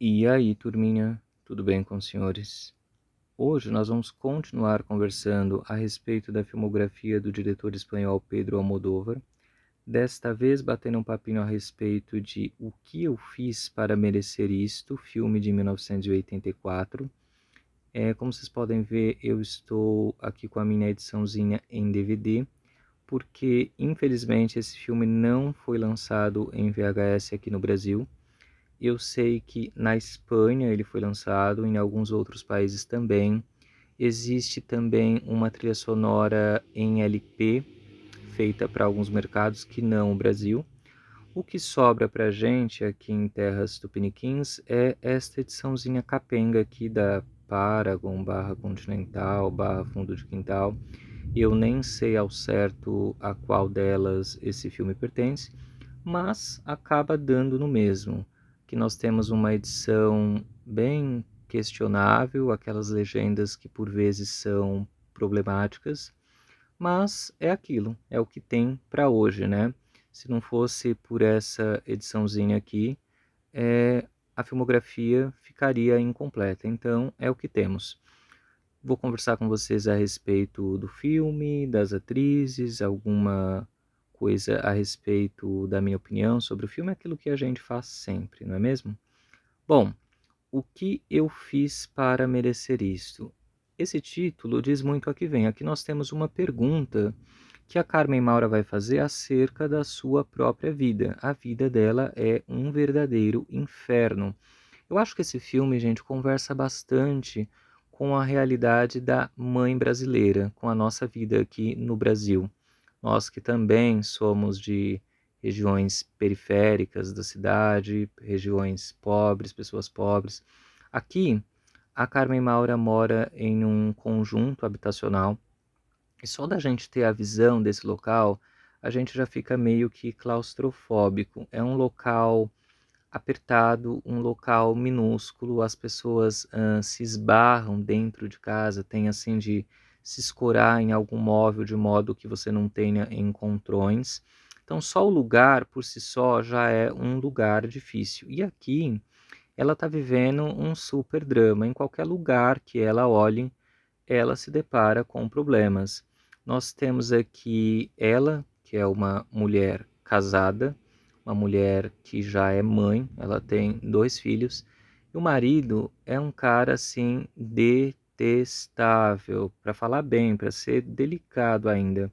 E aí, turminha, tudo bem com os senhores? Hoje nós vamos continuar conversando a respeito da filmografia do diretor espanhol Pedro Almodóvar, desta vez batendo um papinho a respeito de O que eu fiz para merecer isto, filme de 1984. Como vocês podem ver, eu estou aqui com a minha ediçãozinha em DVD, porque infelizmente esse filme não foi lançado em VHS aqui no Brasil. Eu sei que na Espanha ele foi lançado, em alguns outros países também. Existe também uma trilha sonora em LP, feita para alguns mercados que não o Brasil. O que sobra para a gente aqui em terras tupiniquins é esta ediçãozinha capenga aqui da Paragon, barra Continental, barra Fundo de Quintal. Eu nem sei ao certo a qual delas esse filme pertence, mas acaba dando no mesmo, que nós temos uma edição bem questionável, aquelas legendas que por vezes são problemáticas, mas é aquilo, é o que tem para hoje, né? Se não fosse por essa ediçãozinha aqui, a filmografia ficaria incompleta, então é o que temos. Vou conversar com vocês a respeito do filme, das atrizes, alguma coisa a respeito da minha opinião sobre o filme, aquilo que a gente faz sempre, não é mesmo? Bom, o que eu fiz para merecer isto? Esse título diz muito a que vem. Aqui nós temos uma pergunta que a Carmen Maura vai fazer acerca da sua própria vida. A vida dela é um verdadeiro inferno. Eu acho que esse filme, gente, conversa bastante com a realidade da mãe brasileira, com a nossa vida aqui no Brasil. Nós que também somos de regiões periféricas da cidade, regiões pobres, pessoas pobres. Aqui, a Carmen Maura mora em um conjunto habitacional e só da gente ter a visão desse local, a gente já fica meio que claustrofóbico. É um local apertado, um local minúsculo, as pessoas se esbarram dentro de casa, tem assim de se escorar em algum móvel de modo que você não tenha encontrões. Então só o lugar por si só já é um lugar difícil. E aqui ela está vivendo um super drama. Em qualquer lugar que ela olhe, ela se depara com problemas. Nós temos aqui ela, que é uma mulher casada, uma mulher que já é mãe, ela tem 2 filhos, e o marido é um cara assim detestável, para falar bem, para ser delicado ainda.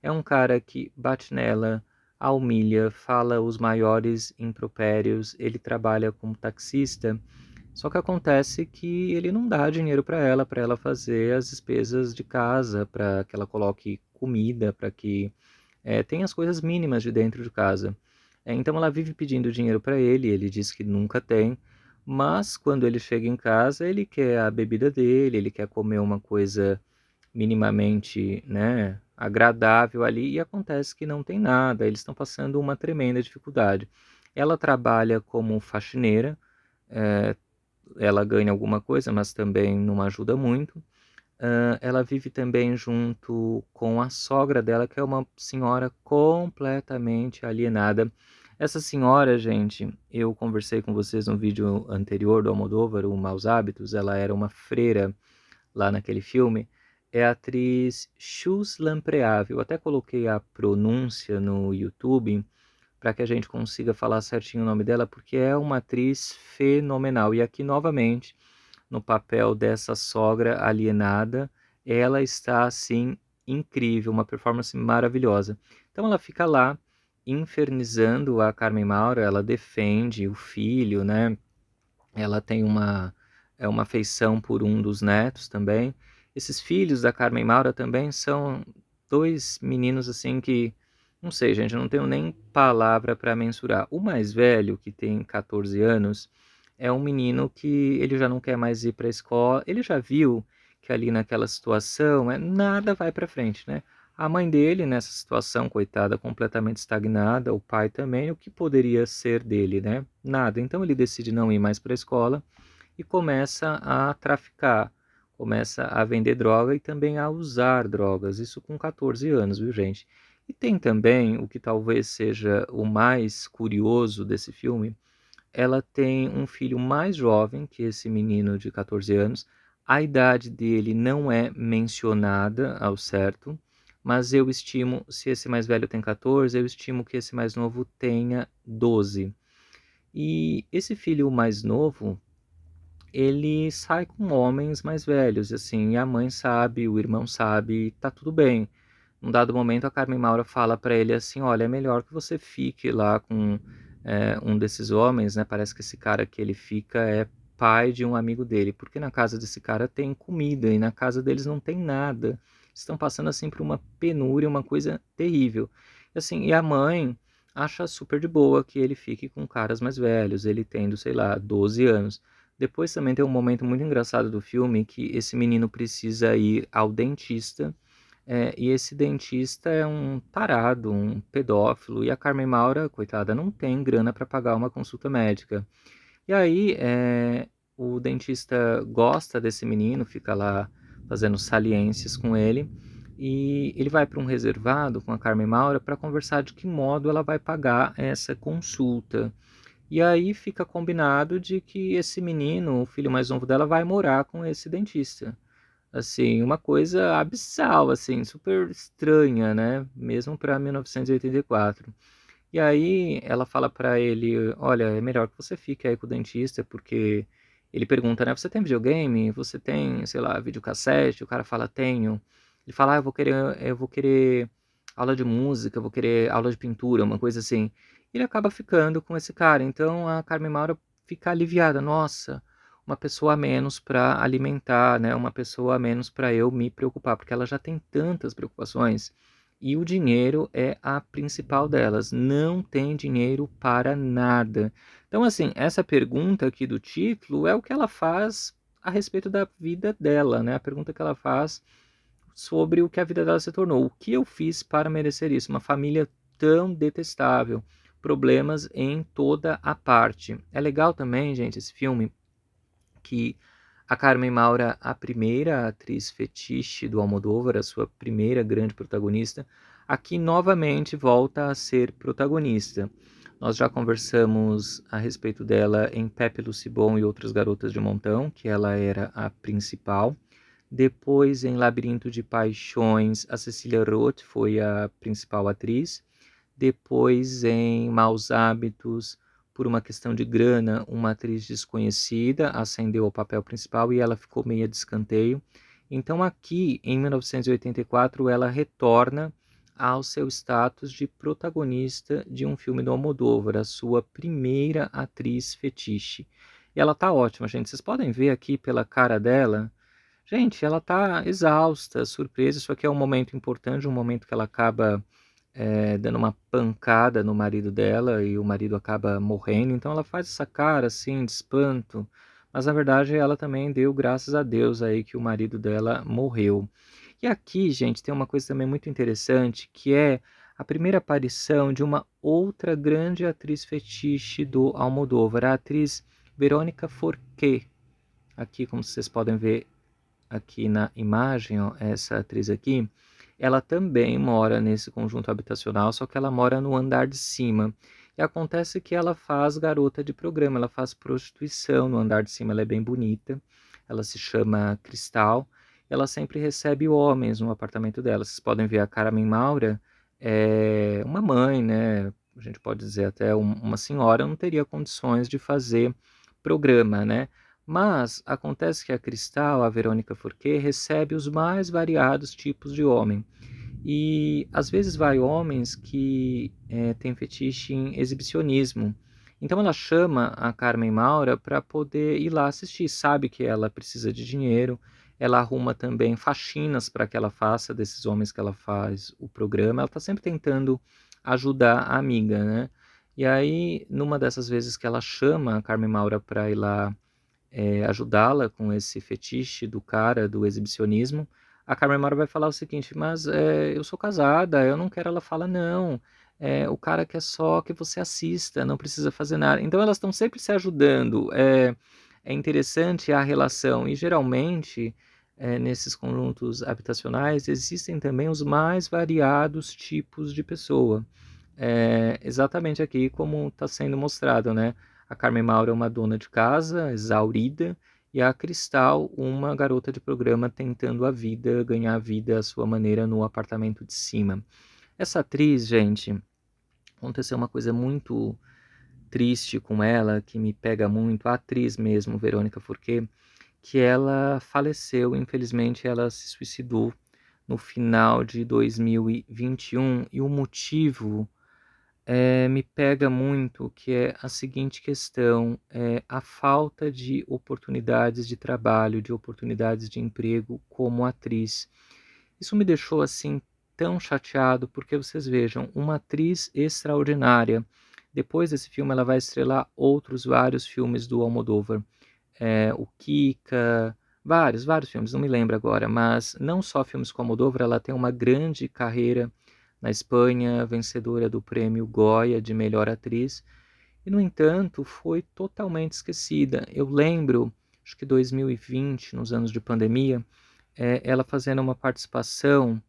É um cara que bate nela, a humilha, fala os maiores impropérios, ele trabalha como taxista, só que acontece que ele não dá dinheiro para ela fazer as despesas de casa, para que ela coloque comida, para que tenha as coisas mínimas de dentro de casa. Então ela vive pedindo dinheiro para ele diz que nunca tem, mas quando ele chega em casa, ele quer a bebida dele, ele quer comer uma coisa minimamente, né, agradável ali, e acontece que não tem nada, eles estão passando uma tremenda dificuldade. Ela trabalha como faxineira, eh, ela ganha alguma coisa, mas também não ajuda muito. Ela vive também junto com a sogra dela, que é uma senhora completamente alienada. Essa senhora, gente, eu conversei com vocês no vídeo anterior do Almodóvar, o Maus Hábitos, ela era uma freira lá naquele filme, é a atriz Chus Lampreave. Eu até coloquei a pronúncia no YouTube para que a gente consiga falar certinho o nome dela, porque é uma atriz fenomenal. E aqui, novamente, no papel dessa sogra alienada, ela está, assim, incrível, uma performance maravilhosa. Então ela fica lá, infernizando a Carmen Maura, ela defende o filho, né? Ela tem uma afeição por um dos netos também. Esses filhos da Carmen Maura também são 2 meninos assim que, não sei, gente, eu não tenho nem palavra para mensurar. O mais velho, que tem 14 anos, é um menino que ele já não quer mais ir para a escola. Ele já viu que ali naquela situação nada vai para frente, né? A mãe dele, nessa situação, coitada, completamente estagnada, o pai também, o que poderia ser dele, né? Nada. Então ele decide não ir mais para a escola e começa a traficar, começa a vender droga e também a usar drogas, isso com 14 anos, viu, gente? E tem também o que talvez seja o mais curioso desse filme, ela tem um filho mais jovem que esse menino de 14 anos. A idade dele não é mencionada ao certo, mas eu estimo, se esse mais velho tem 14, eu estimo que esse mais novo tenha 12. E esse filho mais novo, ele sai com homens mais velhos, assim, e a mãe sabe, o irmão sabe, tá tudo bem. Num dado momento, a Carmen Maura fala para ele assim: olha, é melhor que você fique lá com um desses homens, né? Parece que esse cara que ele fica é pai de um amigo dele, porque na casa desse cara tem comida e na casa deles não tem nada. Estão passando assim por uma penúria, uma coisa terrível. E, assim, e a mãe acha super de boa que ele fique com caras mais velhos, ele tendo, sei lá, 12 anos. Depois também tem um momento muito engraçado do filme que esse menino precisa ir ao dentista, e esse dentista é um tarado, um pedófilo, e a Carmen Maura, coitada, não tem grana para pagar uma consulta médica. E aí, o dentista gosta desse menino, fica lá fazendo saliências com ele, e ele vai para um reservado com a Carmen Maura para conversar de que modo ela vai pagar essa consulta. E aí fica combinado de que esse menino, o filho mais novo dela, vai morar com esse dentista. Assim, uma coisa abissal, assim, super estranha, né? Mesmo para 1984. E aí ela fala para ele, olha, é melhor que você fique aí com o dentista, porque ele pergunta, né, você tem videogame? Você tem, sei lá, videocassete? O cara fala, tenho. Ele fala, eu vou querer aula de música, eu vou querer aula de pintura, uma coisa assim. Ele acaba ficando com esse cara. Então a Carmen Maura fica aliviada, nossa, uma pessoa a menos para alimentar, né? Uma pessoa a menos para eu me preocupar, porque ela já tem tantas preocupações. E o dinheiro é a principal delas. Não tem dinheiro para nada. Então, assim, essa pergunta aqui do título é o que ela faz a respeito da vida dela, né? A pergunta que ela faz sobre o que a vida dela se tornou. O que eu fiz para merecer isso? Uma família tão detestável. Problemas em toda a parte. É legal também, gente, esse filme, que a Carmen Maura, a primeira atriz fetiche do Almodóvar, a sua primeira grande protagonista, aqui novamente volta a ser protagonista. Nós já conversamos a respeito dela em Pepe Lucibon e Outras Garotas de Montão, que ela era a principal. Depois, em Labirinto de Paixões, a Cecília Roth foi a principal atriz. Depois, em Maus Hábitos, por uma questão de grana, uma atriz desconhecida ascendeu ao papel principal e ela ficou meio de escanteio. Então, aqui, em 1984, ela retorna ao seu status de protagonista de um filme do Almodóvar, a sua primeira atriz fetiche. E ela tá ótima, gente. Vocês podem ver aqui pela cara dela. Gente, ela tá exausta, surpresa. Isso aqui é um momento importante, um momento que ela acaba dando uma pancada no marido dela e o marido acaba morrendo. Então ela faz essa cara assim de espanto, mas na verdade ela também deu graças a Deus aí que o marido dela morreu. E aqui, gente, tem uma coisa também muito interessante, que é a primeira aparição de uma outra grande atriz fetiche do Almodóvar, a atriz Verônica Forqué. Aqui, como vocês podem ver aqui na imagem, ó, essa atriz aqui, ela também mora nesse conjunto habitacional, só que ela mora no andar de cima. E acontece que ela faz garota de programa, ela faz prostituição no andar de cima, ela é bem bonita, ela se chama Cristal, ela sempre recebe homens no apartamento dela. Vocês podem ver a Carmen Maura, é uma mãe, né? A gente pode dizer até uma senhora, não teria condições de fazer programa, né? Mas acontece que a Cristal, a Verônica Forqué, recebe os mais variados tipos de homem. E às vezes vai homens que têm fetiche em exibicionismo. Então ela chama a Carmen Maura para poder ir lá assistir. Sabe que ela precisa de dinheiro. Ela arruma também faxinas para que ela faça desses homens que ela faz o programa. Ela está sempre tentando ajudar a amiga, né? E aí, numa dessas vezes que ela chama a Carmen Maura para ir lá ajudá-la com esse fetiche do cara, do exibicionismo, a Carmen Maura vai falar o seguinte, mas eu sou casada, eu não quero. Ela fala, não, o cara quer só que você assista, não precisa fazer nada. Então elas estão sempre se ajudando. É interessante a relação, e geralmente nesses conjuntos habitacionais existem também os mais variados tipos de pessoa. Exatamente aqui como está sendo mostrado, né? A Carmen Maura é uma dona de casa, exaurida, e a Cristal, uma garota de programa tentando a vida, ganhar a vida à sua maneira no apartamento de cima. Essa atriz, gente, aconteceu uma coisa muito triste com ela, que me pega muito, a atriz mesmo, Verônica Forquet, que ela faleceu, infelizmente ela se suicidou no final de 2021, e o motivo me pega muito, que é a seguinte questão, a falta de oportunidades de trabalho, de oportunidades de emprego como atriz. Isso me deixou assim tão chateado, porque vocês vejam, uma atriz extraordinária. Depois desse filme ela vai estrelar outros vários filmes do Almodóvar, o Kika, vários filmes, não me lembro agora, mas não só filmes com Almodóvar, ela tem uma grande carreira na Espanha, vencedora do prêmio Goya de melhor atriz, e no entanto foi totalmente esquecida. Eu lembro, acho que 2020, nos anos de pandemia, ela fazendo uma participação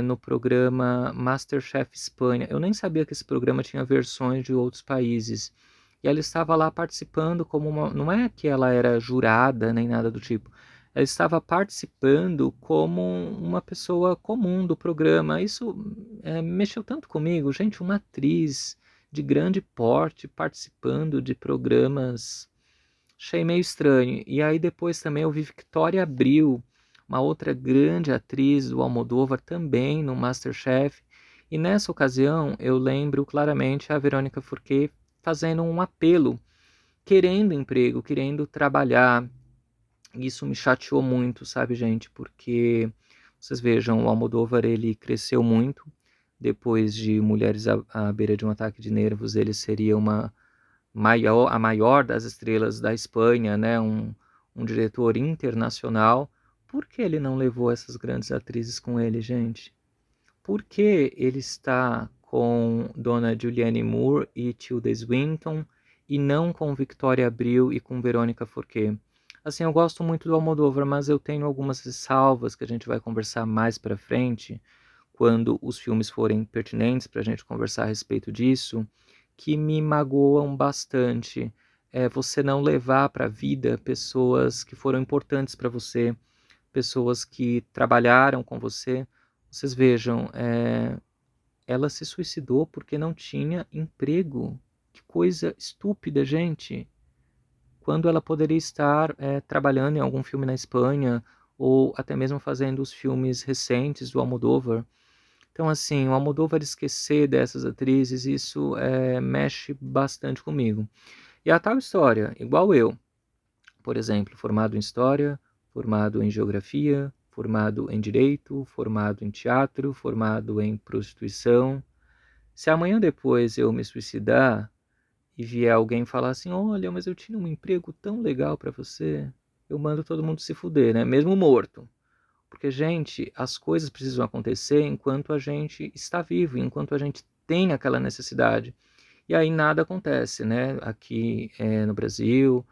no programa MasterChef Espanha. Eu nem sabia que esse programa tinha versões de outros países. E ela estava lá participando como uma. Não é que ela era jurada nem nada do tipo. Ela estava participando como uma pessoa comum do programa. Isso mexeu tanto comigo. Gente, uma atriz de grande porte participando de programas. Achei meio estranho. E aí depois também eu vi Victoria Abril, uma outra grande atriz do Almodóvar, também no MasterChef. E nessa ocasião eu lembro claramente a Verônica Forquet fazendo um apelo, querendo emprego, querendo trabalhar. Isso me chateou muito, sabe, gente? Porque vocês vejam, o Almodóvar ele cresceu muito. Depois de Mulheres à Beira de um Ataque de Nervos, ele seria a maior das estrelas da Espanha, né? Um diretor internacional. Por que ele não levou essas grandes atrizes com ele, gente? Por que ele está com Dona Julianne Moore e Tilda Swinton e não com Victoria Abril e com Verônica Forquet? Assim, eu gosto muito do Almodóvar, mas eu tenho algumas ressalvas que a gente vai conversar mais para frente, quando os filmes forem pertinentes para a gente conversar a respeito disso, que me magoam bastante. É você não levar para a vida pessoas que foram importantes para você, pessoas que trabalharam com você. Vocês vejam, ela se suicidou porque não tinha emprego. Que coisa estúpida, gente. Quando ela poderia estar trabalhando em algum filme na Espanha, ou até mesmo fazendo os filmes recentes do Almodóvar. Então, assim, o Almodóvar esquecer dessas atrizes, isso mexe bastante comigo. E a tal história, igual eu, por exemplo, formado em História, formado em Geografia, formado em Direito, formado em Teatro, formado em Prostituição. Se amanhã depois eu me suicidar e vier alguém falar assim, olha, mas eu tinha um emprego tão legal para você, eu mando todo mundo se fuder, né? Mesmo morto. Porque, gente, as coisas precisam acontecer enquanto a gente está vivo, enquanto a gente tem aquela necessidade. E aí nada acontece, né? Aqui no Brasil,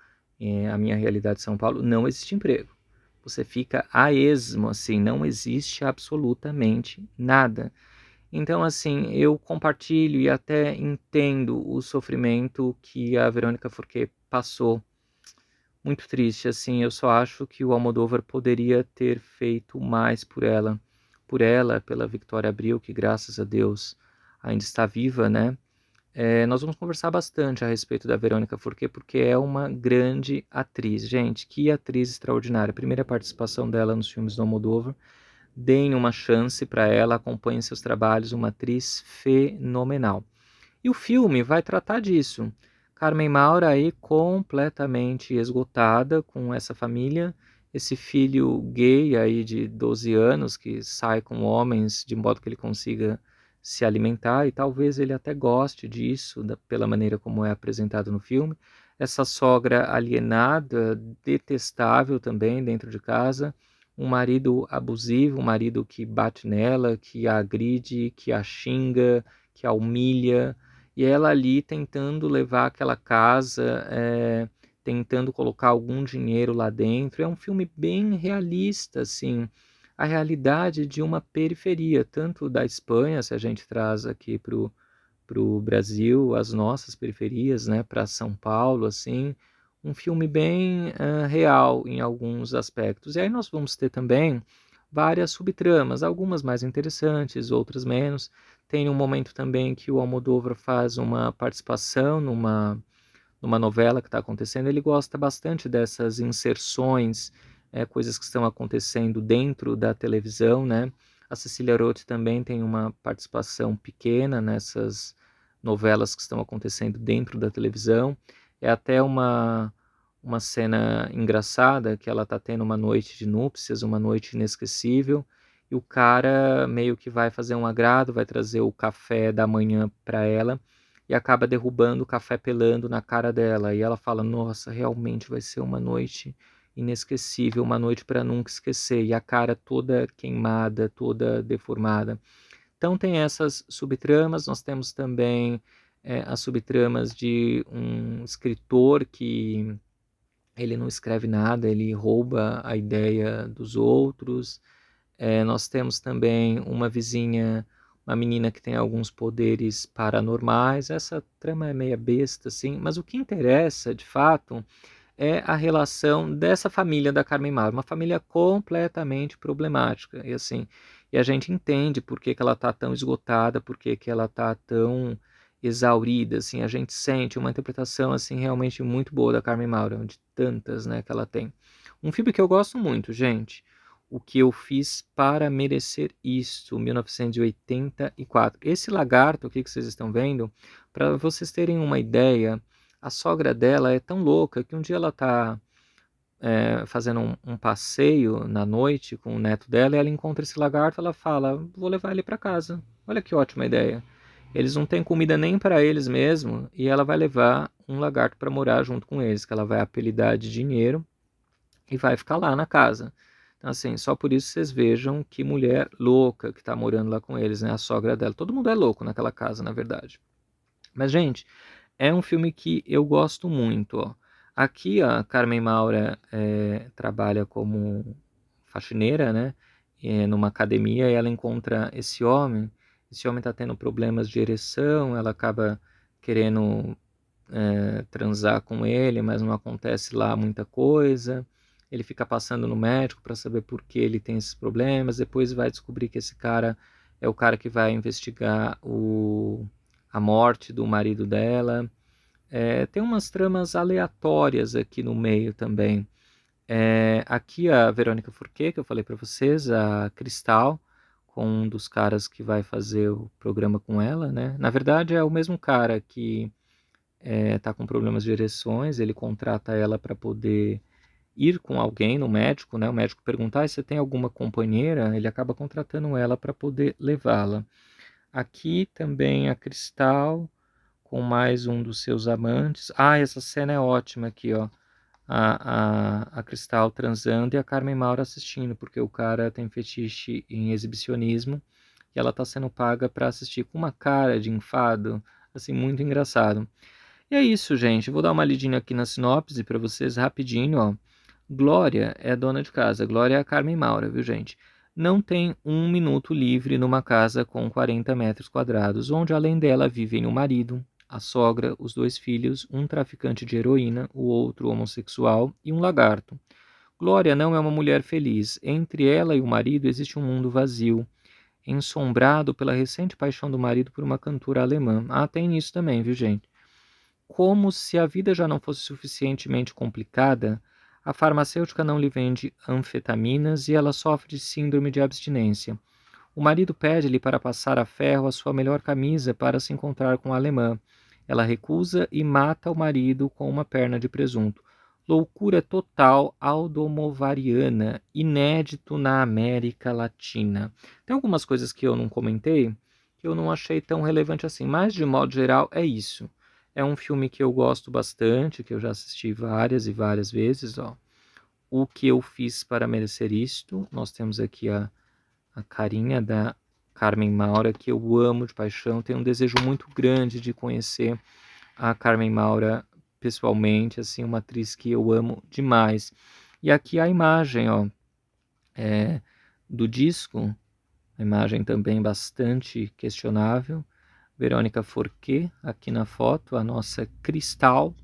a minha realidade de São Paulo, não existe emprego. Você fica a esmo, assim, não existe absolutamente nada. Então, assim, eu compartilho e até entendo o sofrimento que a Verônica Forquet passou. Muito triste, assim, eu só acho que o Almodóvar poderia ter feito mais por ela, pela Victoria Abril, que graças a Deus ainda está viva, né? Nós vamos conversar bastante a respeito da Verônica Forquet, porque é uma grande atriz. Gente, que atriz extraordinária. Primeira participação dela nos filmes do Almodóvar. Deem uma chance para ela, acompanhem seus trabalhos, uma atriz fenomenal. E o filme vai tratar disso. Carmen Maura aí completamente esgotada com essa família, esse filho gay aí de 12 anos que sai com homens de modo que ele consiga se alimentar, e talvez ele até goste disso, pela maneira como é apresentado no filme. Essa sogra alienada, detestável também dentro de casa, um marido abusivo, um marido que bate nela, que a agride, que a xinga, que a humilha, e ela ali tentando levar aquela casa, tentando colocar algum dinheiro lá dentro. É um filme bem realista, assim, a realidade de uma periferia, tanto da Espanha, se a gente traz aqui para para o Brasil, as nossas periferias, né, para São Paulo, assim, um filme bem real em alguns aspectos. E aí nós vamos ter também várias subtramas, algumas mais interessantes, outras menos. Tem um momento também que o Almodóvar faz uma participação numa novela que está acontecendo. Ele gosta bastante dessas inserções, coisas que estão acontecendo dentro da televisão, né? A Cecília Roth também tem uma participação pequena nessas novelas que estão acontecendo dentro da televisão. É até uma cena engraçada que ela está tendo uma noite de núpcias, uma noite inesquecível, e o cara meio que vai fazer um agrado, vai trazer o café da manhã para ela e acaba derrubando o café pelando na cara dela. E ela fala: Nossa, realmente vai ser uma noite inesquecível, uma noite para nunca esquecer. E a cara toda queimada, toda deformada. Então tem essas subtramas. Nós temos também as subtramas de um escritor que ele não escreve nada, ele rouba a ideia dos outros. Nós temos também uma vizinha, uma menina que tem alguns poderes paranormais. Essa trama é meia besta, assim, mas o que interessa, de fato, é a relação dessa família da Carmen Maura, uma família completamente problemática. E assim, e a gente entende por que ela está tão esgotada, por que ela está tão exaurida, assim, a gente sente uma interpretação assim realmente muito boa da Carmen Maura, de tantas, né, que ela tem. Um filme que eu gosto muito, gente, O que eu fiz para merecer isto, 1984. Esse lagarto aqui que vocês estão vendo, para vocês terem uma ideia, a sogra dela é tão louca que um dia ela está fazendo um passeio na noite com o neto dela e ela encontra esse lagarto. Ela fala: Vou levar ele para casa. Olha que ótima ideia. Eles não têm comida nem para eles mesmo e ela vai levar um lagarto para morar junto com eles, que ela vai apelidar de dinheiro e vai ficar lá na casa. Então, assim, só por isso vocês vejam que mulher louca que está morando lá com eles, né? A sogra dela. Todo mundo é louco naquela casa, na verdade. Mas, gente, é um filme que eu gosto muito, ó. Aqui a Carmen Maura trabalha como faxineira, né? Numa academia e ela encontra esse homem. Esse homem está tendo problemas de ereção, ela acaba querendo transar com ele, mas não acontece lá muita coisa. Ele fica passando no médico para saber por que ele tem esses problemas. Depois vai descobrir que esse cara é o cara que vai investigar a morte do marido dela. Tem umas tramas aleatórias aqui no meio também. Aqui a Verônica Fourquet, que eu falei para vocês, a Cristal, com um dos caras que vai fazer o programa com ela, né? Na verdade é o mesmo cara que tá com problemas de ereções, ele contrata ela para poder ir com alguém no médico, né? O médico perguntar se você tem alguma companheira, ele acaba contratando ela para poder levá-la. Aqui também a Cristal com mais um dos seus amantes. Ah, essa cena é ótima aqui, ó. A Cristal transando e a Carmen Maura assistindo, porque o cara tem fetiche em exibicionismo e ela está sendo paga para assistir com uma cara de enfado, assim, muito engraçado. E é isso, gente. Vou dar uma lidinha aqui na sinopse para vocês rapidinho, ó. Glória é a dona de casa. Glória é a Carmen Maura, viu, gente? Não tem um minuto livre numa casa com 40 metros quadrados, onde além dela vivem o marido, a sogra, os dois filhos, um traficante de heroína, o outro homossexual e um lagarto. Glória não é uma mulher feliz. Entre ela e o marido existe um mundo vazio, ensombrado pela recente paixão do marido por uma cantora alemã. Ah, tem isso também, viu, gente? Como se a vida já não fosse suficientemente complicada, a farmacêutica não lhe vende anfetaminas e ela sofre de síndrome de abstinência. O marido pede-lhe para passar a ferro a sua melhor camisa para se encontrar com a alemã. Ela recusa e mata o marido com uma perna de presunto. Loucura total aldomovariana, inédito na América Latina. Tem algumas coisas que eu não comentei, que eu não achei tão relevante assim, mas de modo geral é isso. É um filme que eu gosto bastante, que eu já assisti várias e várias vezes, ó. O que eu fiz para merecer isto. Nós temos aqui a carinha da Carmen Maura, que eu amo de paixão. Tenho um desejo muito grande de conhecer a Carmen Maura pessoalmente, assim, uma atriz que eu amo demais. E aqui a imagem, ó, do disco, a imagem também bastante questionável, Verônica Forquet, aqui na foto, a nossa Cristal.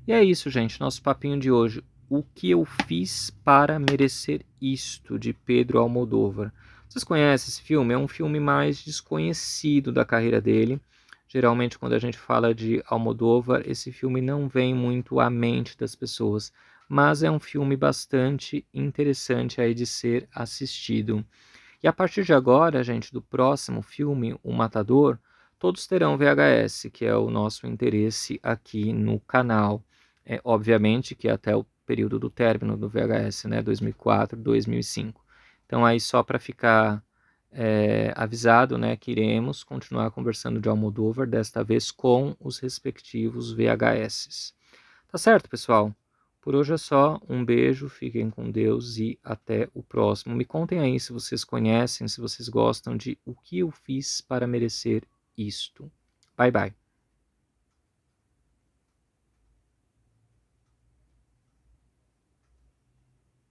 E é isso, gente, nosso papinho de hoje. O que eu fiz para merecer isto, de Pedro Almodóvar. Vocês conhecem esse filme? É um filme mais desconhecido da carreira dele. Geralmente, quando a gente fala de Almodóvar, esse filme não vem muito à mente das pessoas, mas é um filme bastante interessante aí de ser assistido. E a partir de agora, gente, do próximo filme, O Matador, todos terão VHS, que é o nosso interesse aqui no canal. Obviamente que até o período do término do VHS, né, 2004, 2005. Então aí só para ficar avisado, né, que iremos continuar conversando de Almodóvar, desta vez com os respectivos VHS. Tá certo, pessoal? Por hoje é só. Um beijo, fiquem com Deus e até o próximo. Me contem aí se vocês conhecem, se vocês gostam de O que eu fiz para merecer isto. Bye, bye.